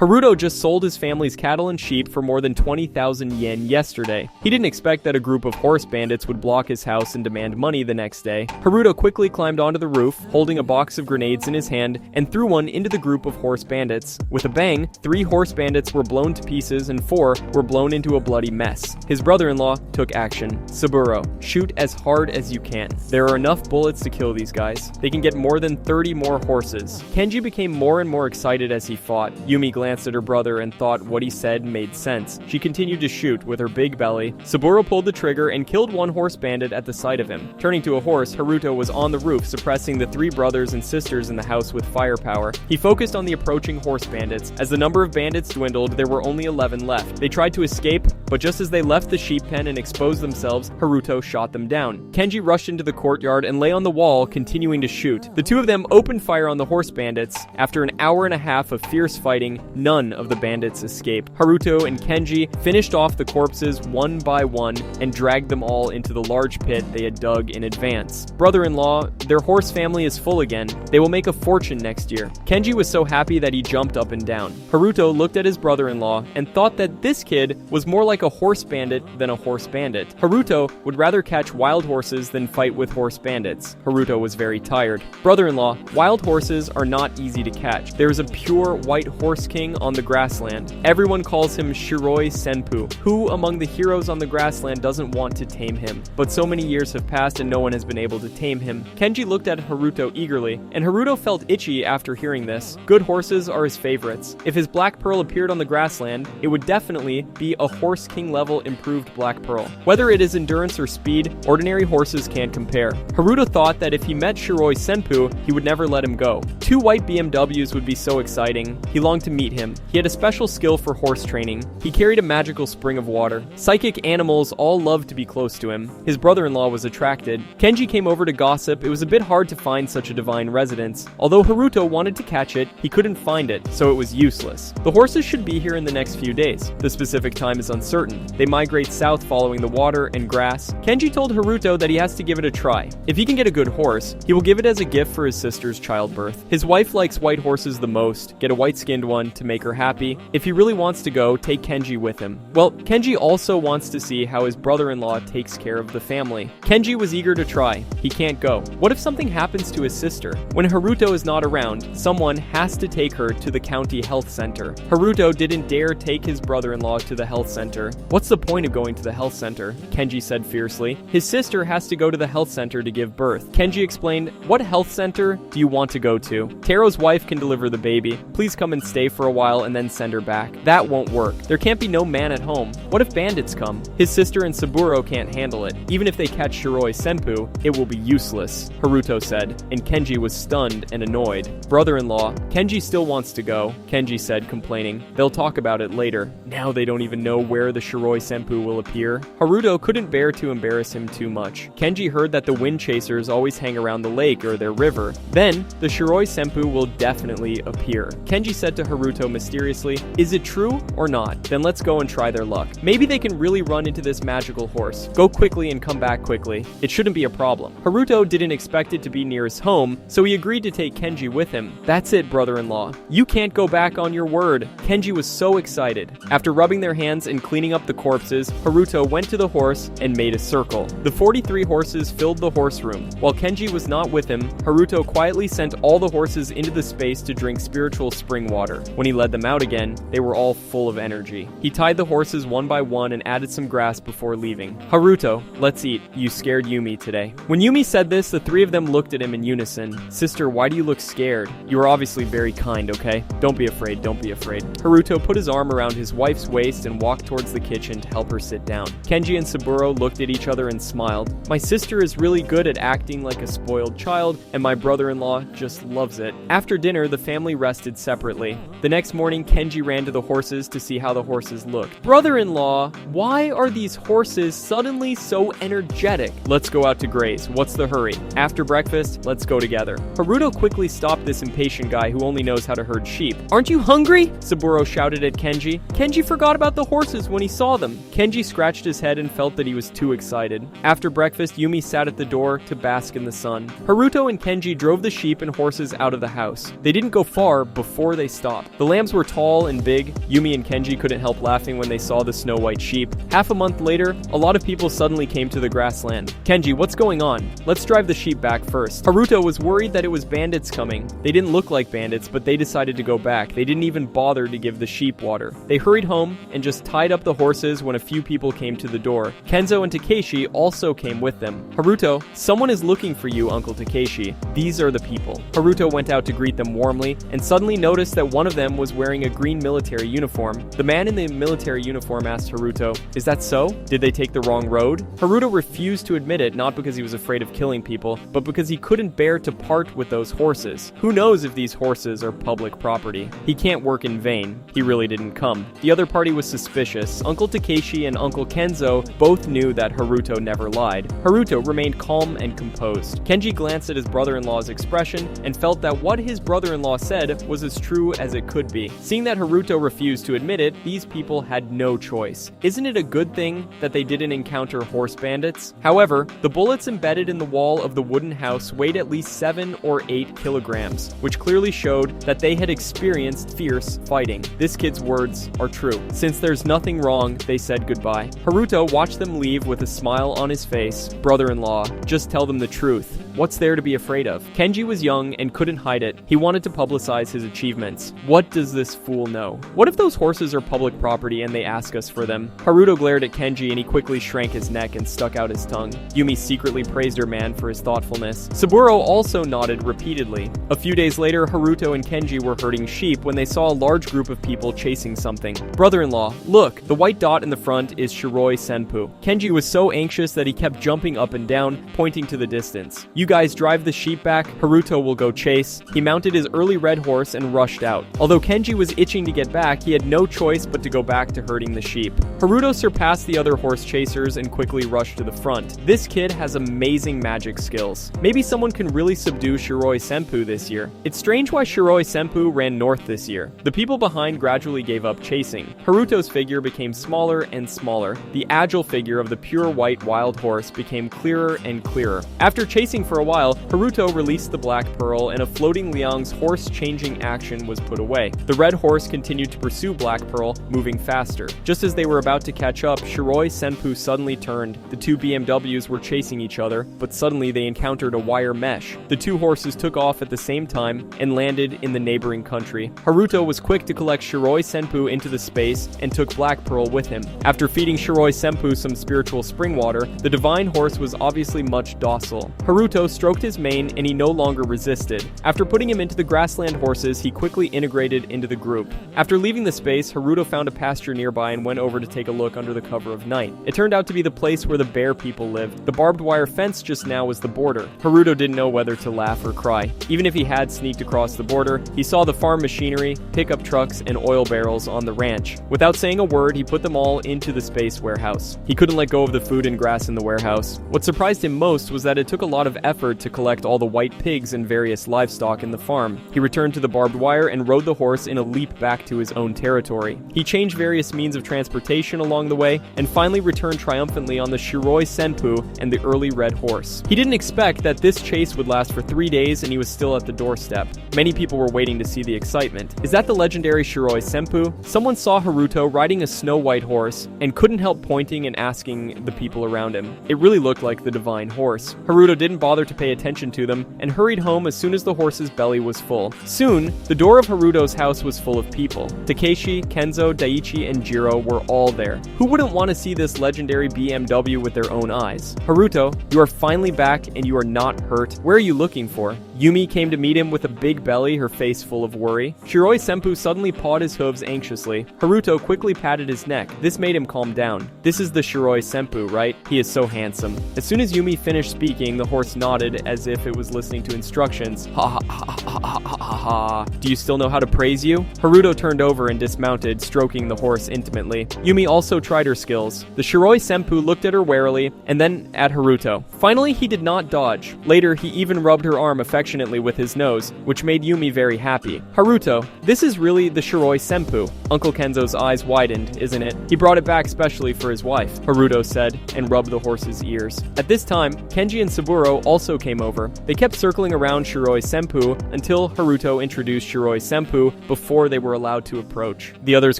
Haruto just sold his family's cattle and sheep for more than 20,000 yen yesterday. He didn't expect that a group of horse bandits would block his house and demand money the next day. Haruto quickly climbed onto the roof, holding a box of grenades in his hand, and threw one into the group of horse bandits. With a bang, 3 horse bandits were blown to pieces and 4 were blown into a bloody mess. His brother-in-law took action. Saburo, shoot as hard as you can. There are enough bullets to kill these guys. They can get more than 30 more horses. Kenji became more and more excited as he fought. Yumi glanced at her brother and thought what he said made sense. She continued to shoot with her big belly. Saburo pulled the trigger and killed one horse bandit at the sight of him. Turning to a horse, Haruto was on the roof, suppressing the 3 brothers and sisters in the house with firepower. He focused on the approaching horse bandits. As the number of bandits dwindled, there were only 11 left. They tried to escape, but just as they left the sheep pen and exposed themselves, Haruto shot them down. Kenji rushed into the courtyard and lay on the wall, continuing to shoot. The 2 of them opened fire on the horse bandits. After an hour and a half of fierce fighting, none of the bandits escaped. Haruto and Kenji finished off the corpses one by one and dragged them all into the large pit they had dug in advance. Brother-in-law, their horse family is full again. They will make a fortune next year. Kenji was so happy that he jumped up and down. Haruto looked at his brother-in-law and thought that this kid was more like a horse bandit than a horse bandit. Haruto would rather catch wild horses than fight with horse bandits. Haruto was very tired. Brother-in-law, wild horses are not easy to catch. There is a pure white horse king on the grassland. Everyone calls him Shiroi Senpu. Who among the heroes on the grassland doesn't want to tame him? But so many years have passed and no one has been able to tame him. Kenji looked at Haruto eagerly, and Haruto felt itchy after hearing this. Good horses are his favorites. If his Black Pearl appeared on the grassland, it would definitely be a Horse King level improved Black Pearl. Whether it is endurance or speed, ordinary horses can't compare. Haruto thought that if he met Shiroi Senpu, he would never let him go. 2 white BMWs would be so exciting. He longed to meet him. He had a special skill for horse training. He carried a magical spring of water. Psychic animals all loved to be close to him. His brother-in-law was attracted. Kenji came over to gossip. It was a bit hard to find such a divine residence. Although Haruto wanted to catch it, he couldn't find it, so it was useless. The horses should be here in the next few days. The specific time is uncertain. They migrate south following the water and grass. Kenji told Haruto that he has to give it a try. If he can get a good horse, he will give it as a gift for his sister's childbirth. His wife likes white horses the most. Get a white-skinned one to make her happy. If he really wants to go, take Kenji with him. Well, Kenji also wants to see how his brother-in-law takes care of the family. Kenji was eager to try. He can't go. What if something happens to his sister? When Haruto is not around, someone has to take her to the county health center. Haruto didn't dare take his brother-in-law to the health center. What's the point of going to the health center? Kenji said fiercely. His sister has to go to the health center to give birth. Kenji explained, what health center do you want to go to? Taro's wife can deliver the baby. Please come and stay for a while and then send her back. That won't work. There can't be no man at home. What if bandits come? His sister and Saburo can't handle it. Even if they catch Shiroi Senpu, it will be useless, Haruto said, and Kenji was stunned and annoyed. Brother-in-law, Kenji still wants to go, Kenji said, complaining. They'll talk about it later. Now they don't even know where the Shiroi Senpu will appear. Haruto couldn't bear to embarrass him too much. Kenji heard that the wind chasers always hang around the lake or their river. Then, the Shiroi Senpu will definitely appear. Kenji said to Haruto mysteriously, is it true or not? Then let's go and try their luck. Maybe they can really run into this magical horse. Go quickly and come back quickly. It shouldn't be a problem. Haruto didn't expect it to be near his home, so he agreed to take Kenji with him. That's it, brother-in-law. You can't go back on your word. Kenji was so excited. After rubbing their hands and cleaning up the corpses, Haruto went to the horse and made a circle. The 43 horses filled the horse room. While Kenji was not with him, Haruto quietly sent all the horses into the space to drink spiritual spring water. When he led them out again, they were all full of energy. He tied the horses one by one and added some grass before leaving. Haruto, let's eat. You scared Yumi today. When Yumi said this, the 3 of them looked at him in unison. Sister, why do you look scared? You are obviously very kind, okay? Don't be afraid, don't be afraid. Haruto put his arm around his wife's waist and walked towards the kitchen to help her sit down. Kenji and Saburo looked at each other and smiled. My sister is really good at acting like a spoiled child, and my brother-in-law just loves it. After dinner, the family rested separately. The next morning, Kenji ran to the horses to see how the horses looked. Brother-in-law, why are these horses suddenly so energetic? Let's go out to graze. What's the hurry? After breakfast, let's go together. Haruto quickly stopped this impatient guy who only knows how to herd sheep. Aren't you hungry? Saburo shouted at Kenji. Kenji forgot about the horses when he saw them. Kenji scratched his head and felt that he was too excited. After breakfast, Yumi sat at the door to bask in the sun. Haruto and Kenji drove the sheep and horses out of the house. They didn't go far before they stopped. The lambs were tall and big. Yumi and Kenji couldn't help laughing when they saw the snow-white sheep. Half a month later, a lot of people suddenly came to the grassland. Kenji, what's going on? Let's drive the sheep back first. Haruto was worried that it was bandits coming. They didn't look like bandits, but they decided to go back. They didn't even bother to give the sheep water. They hurried home and just tied up the horses when a few people came to the door. Kenzo and Takeshi also came with them. Haruto, someone is looking for you, Uncle Takeshi. These are the people. Haruto went out to greet them warmly and suddenly noticed that one of them was wearing a green military uniform. The man in the military uniform asked Haruto, "Is that so? Did they take the wrong road?" Haruto refused to admit it, not because he was afraid of killing people, but because he couldn't bear to part with those horses. Who knows if these horses are public property? He can't work in vain. He really didn't come. The other party was suspicious. Uncle Takeshi and Uncle Kenzo both knew that Haruto never lied. Haruto remained calm and composed. Kenji glanced at his brother-in-law's expression and felt that what his brother-in-law said was as true as it could be. Seeing that Haruto refused to admit it, these people had no choice. Isn't it a good thing that they didn't encounter horse bandits? However, the bullets embedded in the wall of the wooden house weighed at least 7 or 8 kilograms, which clearly showed that they had experienced fierce fighting. This kid's words are true. Since there's nothing wrong, they said goodbye. Haruto watched them leave with a smile on his face. Brother-in-law, just tell them the truth. What's there to be afraid of? Kenji was young and couldn't hide it. He wanted to publicize his achievements. What does this fool know? What if those horses are public property and they ask us for them? Haruto glared at Kenji and he quickly shrank his neck and stuck out his tongue. Yumi secretly praised her man for his thoughtfulness. Saburo also nodded repeatedly. A few days later, Haruto and Kenji were herding sheep when they saw a large group of people chasing something. Brother-in-law, look, the white dot in the front is Shiroi Senpu. Kenji was so anxious that he kept jumping up and down, pointing to the distance. You guys drive the sheep back, Haruto will go chase. He mounted his early red horse and rushed out. Although Kenji was itching to get back, he had no choice but to go back to herding the sheep. Haruto surpassed the other horse chasers and quickly rushed to the front. This kid has amazing magic skills. Maybe someone can really subdue Shiroi Senpu this year. It's strange why Shiroi Senpu ran north this year. The people behind gradually gave up chasing. Haruto's figure became smaller and smaller. The agile figure of the pure white wild horse became clearer and clearer. After chasing for a while, Haruto released the Black Pearl and a floating Liang's horse-changing action was put away. The red horse continued to pursue Black Pearl, moving faster. Just as they were about to catch up, Shiroi Senpu suddenly turned. The two BMWs were chasing each other, but suddenly they encountered a wire mesh. The two horses took off at the same time and landed in the neighboring country. Haruto was quick to collect Shiroi Senpu into the space and took Black Pearl with him. After feeding Shiroi Senpu some spiritual spring water, the divine horse was obviously much docile. Haruto stroked his mane and he no longer resisted. After putting him into the grassland horses, he quickly integrated into the group. After leaving the space, Haruto found a pasture nearby and went over to take a look under the cover of night. It turned out to be the place where the bear people lived. The barbed wire fence just now was the border. Haruto didn't know whether to laugh or cry. Even if he had sneaked across the border, he saw the farm machinery, pickup trucks, and oil barrels on the ranch. Without saying a word, he put them all into the space warehouse. He couldn't let go of the food and grass in the warehouse. What surprised him most was that it took a lot of effort to collect all the white pigs and various livestock in the farm. He returned to the barbed wire and rode the horse in a leap back to his own territory. He changed various means of transportation along the way and finally returned triumphantly on the Shiroi Senpu and the early red horse. He didn't expect that this chase would last for 3 days and he was still at the doorstep. Many people were waiting to see the excitement. Is that the legendary Shiroi Senpu? Someone saw Haruto riding a snow-white horse and couldn't help pointing and asking the people around him. It really looked like the divine horse. Haruto didn't bother to pay attention to them and hurried home as soon as the horse's belly was full. Soon, the door of Haruto's house was full of people. Takeshi, Kenzo, Daichi, and Jiro were all there. Who wouldn't want to see this legendary BMW with their own eyes? Haruto, you are finally back and you are not hurt. Where are you looking for? Yumi came to meet him with a big belly, her face full of worry. Shiroi Senpu suddenly pawed his hooves anxiously. Haruto quickly patted his neck. This made him calm down. This is the Shiroi Senpu, right? He is so handsome. As soon as Yumi finished speaking, the horse nodded as if it was listening to instructions. Ha ha ha ha ha ha ha ha. Do you still know how to praise you? Haruto turned over and dismounted, stroking the horse intimately. Yumi also tried her skills. The Shiroi Senpu looked at her warily and then at Haruto. Finally, he did not dodge. Later, he even rubbed her arm affectionately affectionately with his nose, which made Yumi very happy. Haruto, this is really the Shiroi Senpu. Uncle Kenzo's eyes widened, isn't it? He brought it back specially for his wife, Haruto said, and rubbed the horse's ears. At this time, Kenji and Saburo also came over. They kept circling around Shiroi Senpu until Haruto introduced Shiroi Senpu before they were allowed to approach. The others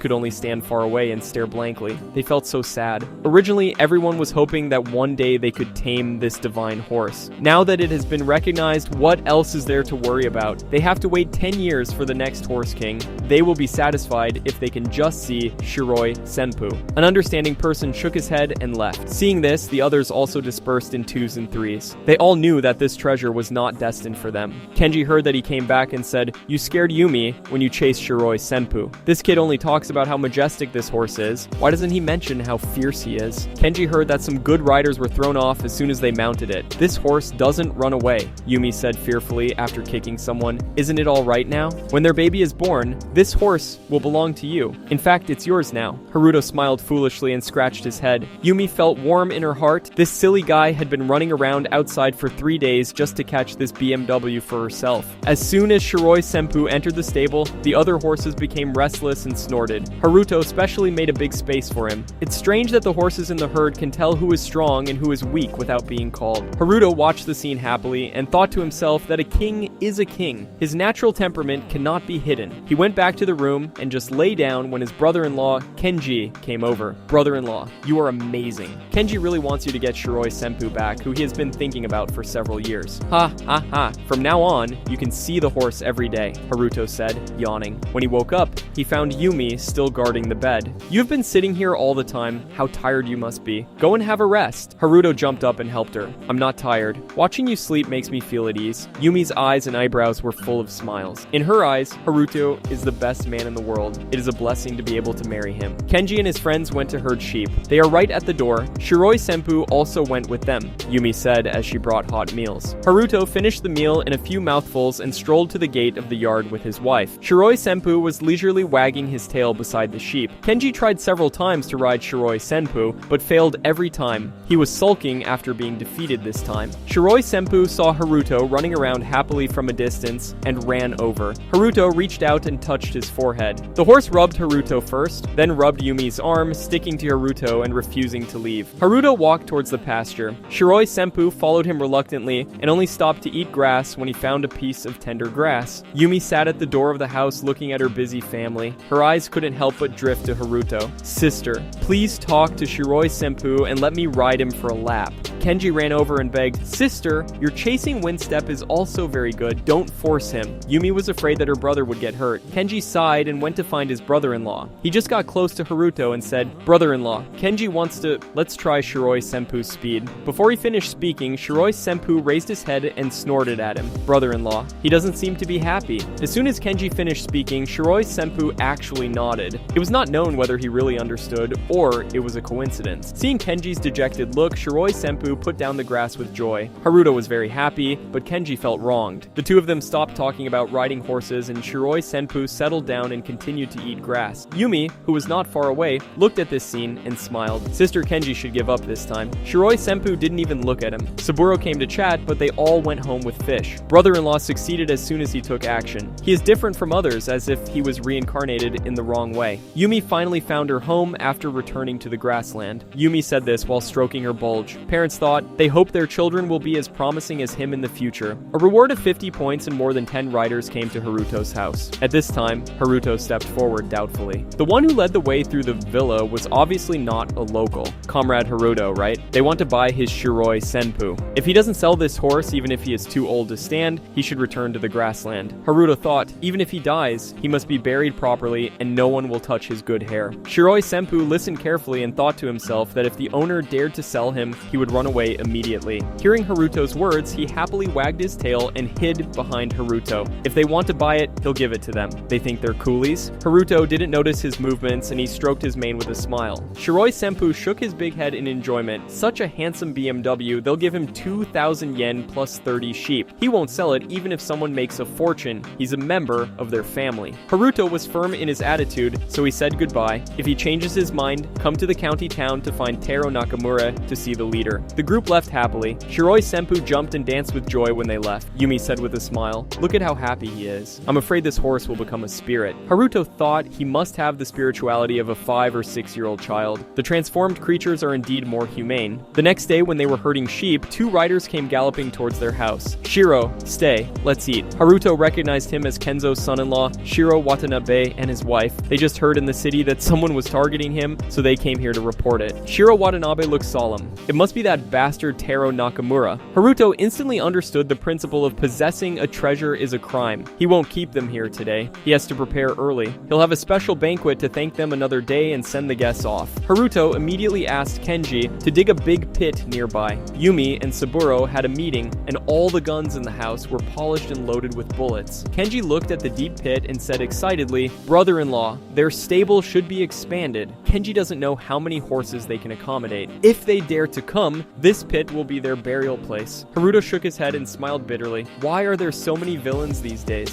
could only stand far away and stare blankly. They felt so sad. Originally, everyone was hoping that one day they could tame this divine horse. Now that it has been recognized, what else is there to worry about? They have to wait 10 years for the next Horse King. They will be satisfied if they can just see Shiroi Senpu. An understanding person shook his head and left. Seeing this, the others also dispersed in twos and threes. They all knew that this treasure was not destined for them. Kenji heard that he came back and said, "You scared Yumi when you chased Shiroi Senpu. This kid only talks about how majestic this horse is. Why doesn't he mention how fierce he is?" Kenji heard that some good riders were thrown off as soon as they mounted it. "This horse doesn't run away," Yumi said fearfully after kicking someone. "Isn't it all right now? When their baby is born, this horse will belong to you. In fact, it's yours now." Haruto smiled foolishly and scratched his head. Yumi felt warm in her heart. This silly guy had been running around outside for 3 days just to catch this BMW for herself. As soon as Shiroi Senpu entered the stable, the other horses became restless and snorted. Haruto especially made a big space for him. It's strange that the horses in the herd can tell who is strong and who is weak without being called. Haruto watched the scene happily and thought to himself that a king is a king. His natural temperament cannot be hidden. He went back to the room and just lay down when his brother-in-law, Kenji, came over. "Brother-in-law, you are amazing. Kenji really wants you to get Shiroi Senpu back, who he has been thinking about for several years." "Ha, ha, ha. From now on, you can see the horse every day," Haruto said, yawning. When he woke up, he found Yumi still guarding the bed. "You've been sitting here all the time. How tired you must be. Go and have a rest." Haruto jumped up and helped her. "I'm not tired. Watching you sleep makes me feel at ease." Yumi's eyes and eyebrows were full of smiles. In her eyes, Haruto is the best man in the world. It is a blessing to be able to marry him. Kenji and his friends went to herd sheep. They are right at the door. Shiroi Senpu also went with them, Yumi said as she brought hot meals. Haruto finished the meal in a few mouthfuls and strolled to the gate of the yard with his wife. Shiroi Senpu was leisurely wagging his tail beside the sheep. Kenji tried several times to ride Shiroi Senpu, but failed every time. He was sulking after being defeated this time. Shiroi Senpu saw Haruto running around happily from a distance and ran over. Haruto reached out and touched his forehead. The horse rubbed Haruto first, then rubbed Yumi's arm, sticking to Haruto and refusing to leave. Haruto walked towards the pasture. Shiroi Senpu followed him reluctantly and only stopped to eat grass when he found a piece of tender grass. Yumi sat at the door of the house looking at her busy family. Her eyes couldn't help but drift to Haruto. "Sister, please talk to Shiroi Senpu and let me ride him for a lap." Kenji ran over and begged, "Sister, your chasing windstep is also very good. Don't force him." Yumi was afraid that her brother would get hurt. Kenji sighed and went to find his brother-in-law. He just got close to Haruto and said, "Brother-in-law, Kenji wants to... let's try Shiroi Senpu's speed." Before he finished speaking, Shiroi Senpu raised his head and snorted at him. "Brother-in-law, he doesn't seem to be happy." As soon as Kenji finished speaking, Shiroi Senpu actually nodded. It was not known whether he really understood or it was a coincidence. Seeing Kenji's dejected look, Shiroi Senpu put down the grass with joy. Haruto was very happy, but Kenji felt wronged. The two of them stopped talking about riding horses and Shiroi Senpu settled down and continued to eat grass. Yumi, who was not far away, looked at this scene and smiled. Sister Kenji should give up this time. Shiroi Senpu didn't even look at him. Saburo came to chat, but they all went home with fish. Brother-in-law succeeded as soon as he took action. He is different from others, as if he was reincarnated in the wrong way. Yumi finally found her home after returning to the grassland. Yumi said this while stroking her bulge. Parents thought they hope their children will be as promising as him in the future. A reward of 50 points and more than 10 riders came to Haruto's house. At this time, Haruto stepped forward doubtfully. The one who led the way through the villa was obviously not a local. Comrade Haruto, right? They want to buy his Shiroi Senpu. If he doesn't sell this horse, even if he is too old to stand, he should return to the grassland. Haruto thought, even if he dies, he must be buried properly and no one will touch his good hair. Shiroi Senpu listened carefully and thought to himself that if the owner dared to sell him, he would run away immediately. Hearing Haruto's words, he happily wagged his tail and hid behind Haruto. If they want to buy it, he'll give it to them. They think they're coolies? Haruto didn't notice his movements and he stroked his mane with a smile. Shiroi Senpu shook his big head in enjoyment. Such a handsome BMW, they'll give him 2,000 yen plus 30 sheep. He won't sell it even if someone makes a fortune. He's a member of their family. Haruto was firm in his attitude, so he said goodbye. If he changes his mind, come to the county town to find Taro Nakamura to see the leader. The The group left happily. Shiroi Senpu jumped and danced with joy when they left. Yumi said with a smile, "Look at how happy he is. I'm afraid this horse will become a spirit." Haruto thought he must have the spirituality of a 5 or 6-year-old child. The transformed creatures are indeed more humane. The next day when they were herding sheep, 2 riders came galloping towards their house. "Shiro, stay. Let's eat." Haruto recognized him as Kenzo's son-in-law, Shiro Watanabe, and his wife. They just heard in the city that someone was targeting him, so they came here to report it. Shiro Watanabe looked solemn. It must be that bastard Taro Nakamura. Haruto instantly understood the principle of possessing a treasure is a crime. He won't keep them here today. He has to prepare early. He'll have a special banquet to thank them another day and send the guests off. Haruto immediately asked Kenji to dig a big pit nearby. Yumi and Saburo had a meeting, and all the guns in the house were polished and loaded with bullets. Kenji looked at the deep pit and said excitedly, "Brother-in-law, their stable should be expanded. Kenji doesn't know how many horses they can accommodate. If they dare to come, this pit will be their burial place." Haruto shook his head and smiled bitterly. Why are there so many villains these days?